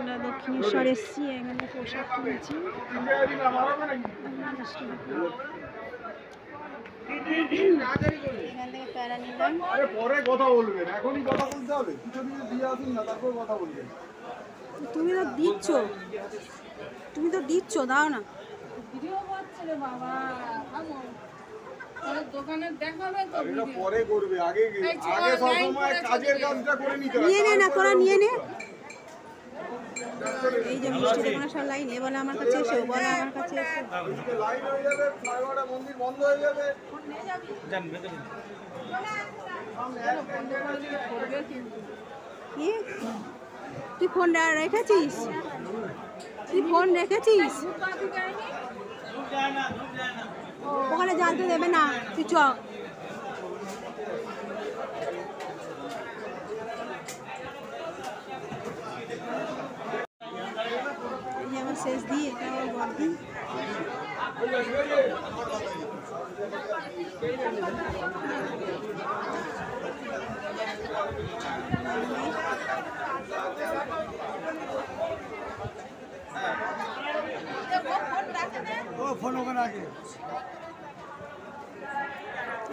আমরা দক্ষিণেশ্বর এসেছি, এখানে পোশাক কিনেছি। এখান থেকে প্যারা নিলাম। পরে কথা বলবেন, এখনই কথা বলতে হবে। কিছুদিন দিয়ে আসুন না, তারপর কথা বলবেন। তুমি তো দিচ্ছ, দাও না। ভিডিও করছে রে বাবা, দোকানে দেখাবে তো। এটা পরে করবে, আগে সবসময় কাজের কাজটা করে নিতে হবে। নিয়ে নে না, তোরা নিয়ে নে। এই যে মিষ্টি দোকানে সব লাইন, এ বলে আমার কাছে এসো, বলে আমার কাছে এসো। লাইন হয়ে যাবে, সাড়ে মন্দির বন্ধ হয়ে যাবে। কি তুই ফোন রেখেছিস? ওখানে জানতে দেবে না, তুই চ। আমার শেষ দিয়ে এটা আমার বর্দি।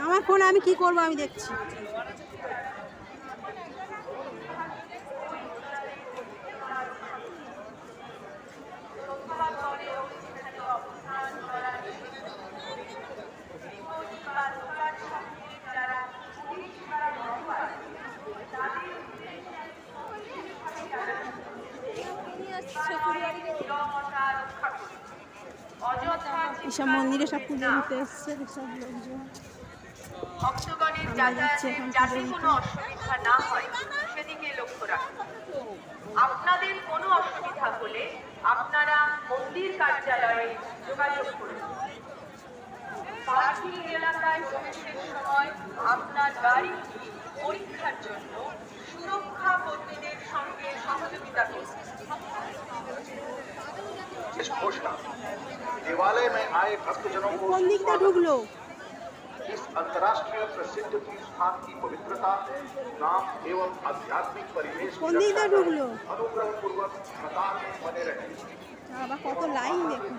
আমার ফোন আমি কি করবো, আমি দেখছি। এসব মন্দিরে সব পুজো দিতে এসছে সব লোকজন। ভক্তগণের যাতায়াতে যাতে কোনো অসুবিধা না হয় সেদিকে লক্ষ্য রাখুন। আপনাদের কোনো অসুবিধা হলে আপনারা মন্দির কার্যালয়ে যোগাযোগ করুন। পার্কিং এলাকায় প্রবেশের সময় আপনার গাড়িটি পরীক্ষার জন্য সুরক্ষা কর্মীদের সঙ্গে সহযোগিতা করুন। देवालय में आए भक्तजनों को কোন দিকটা ঢুকলো? इस अंतर्राष्ट्रीय प्रसिद्ध तीर्थ स्थान की पवित्रता, नाम एवं आध्यात्मिक परिवेश কোন দিকটা ঢুকলো? अनुग्रह पूर्वक कतार में बने रहे। আবার কত লাইন দেখুন।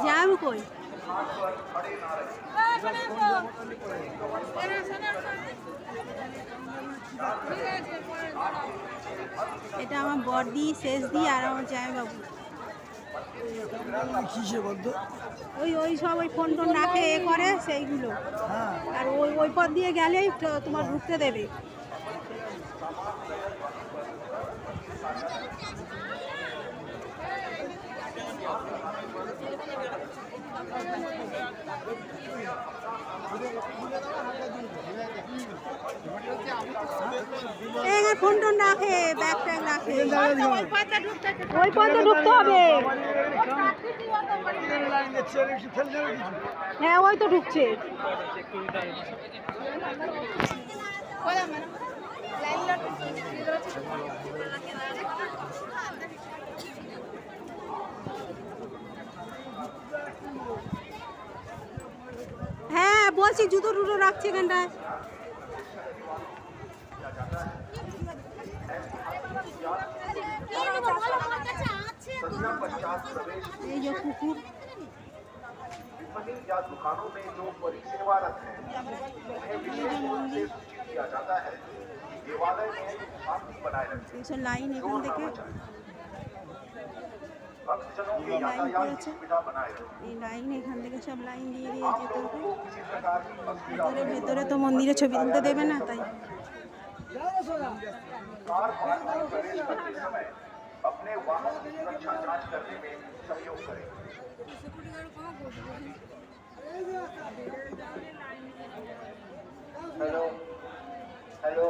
যাবো কই? এটা আমার বর্দি, শেষ দি আর আমার জামাইবাবু। ওই সব ওই ফোন টোন রাখে, এ করে সেইগুলো। আর ওই পথ দিয়ে গেলেই তোমার ঢুকতে দেবে। ফোন টোন রাখে, ব্যাগ ট্যাগ রাখে। ওই পথে ঢুকতে হবে। হ্যাঁ, ওই তো ঢুকছে। হ্যাঁ বলছি, জুতো টুতো রাখছে এখানটায়। এই যে কুকুর। या दुकानों में जो परिसेवारत हैं उन्हें विशेष रूप से सूचित किया जाता है कि देवालय में शांति बनाए रखें। लाइन एखान থেকে भक्तजनों की यातायात की सुविधा बनाए रखें। এই লাইন এখান থেকে সব লাইন দিয়ে দিয়ে যেতে হবে। ভেতরে তো মন্দিরে ছবি তুলতে দেবে না, তাই कार पार्क में प्रवेश करते समय अपने वाहन की सुरक्षा जांच करने में सहयोग करें। हेलो हेलो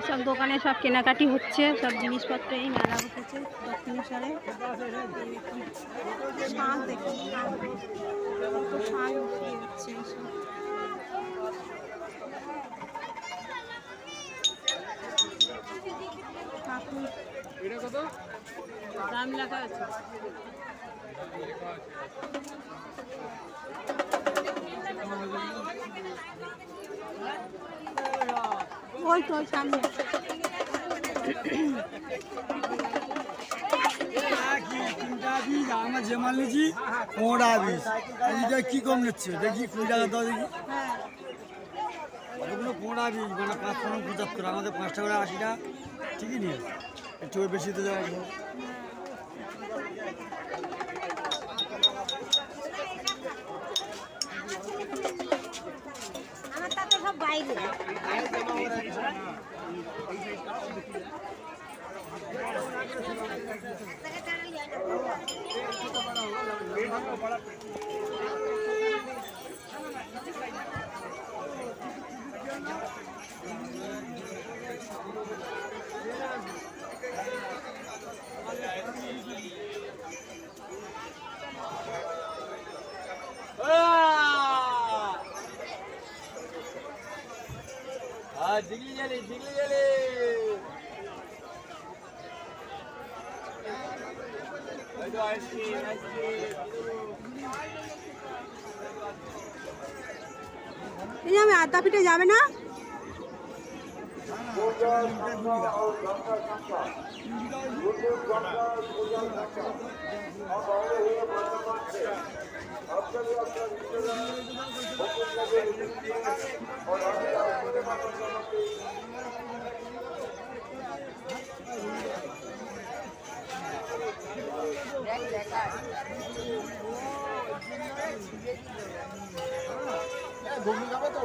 সব দোকানে সব কেনাকাটি হচ্ছে, সব জিনিসপত্র এই মেলা বসেছে দক্ষিণেশ্বরে। দেখুন নাম লেখা আছে। ওই তো ওই সামনে। আমরা যে মাল নিচ্ছি 15 পিস, এইটা কি কম নিচ্ছে দেখি 20 টাকা দাও দেখি। হ্যাঁ ওগুলো 15 পিস মানে 5 75, আমাদের 5 টাকা 80 টাকা ঠিকই নিয়ে একটু বেশি তো যাওয়া। আমার তা তো সব বাইরে। জিগলি গেলি জিগলি গেলি এই যে আমি আদ্যাপীঠে যাবে না? ঘুমিয়ে যাবে তো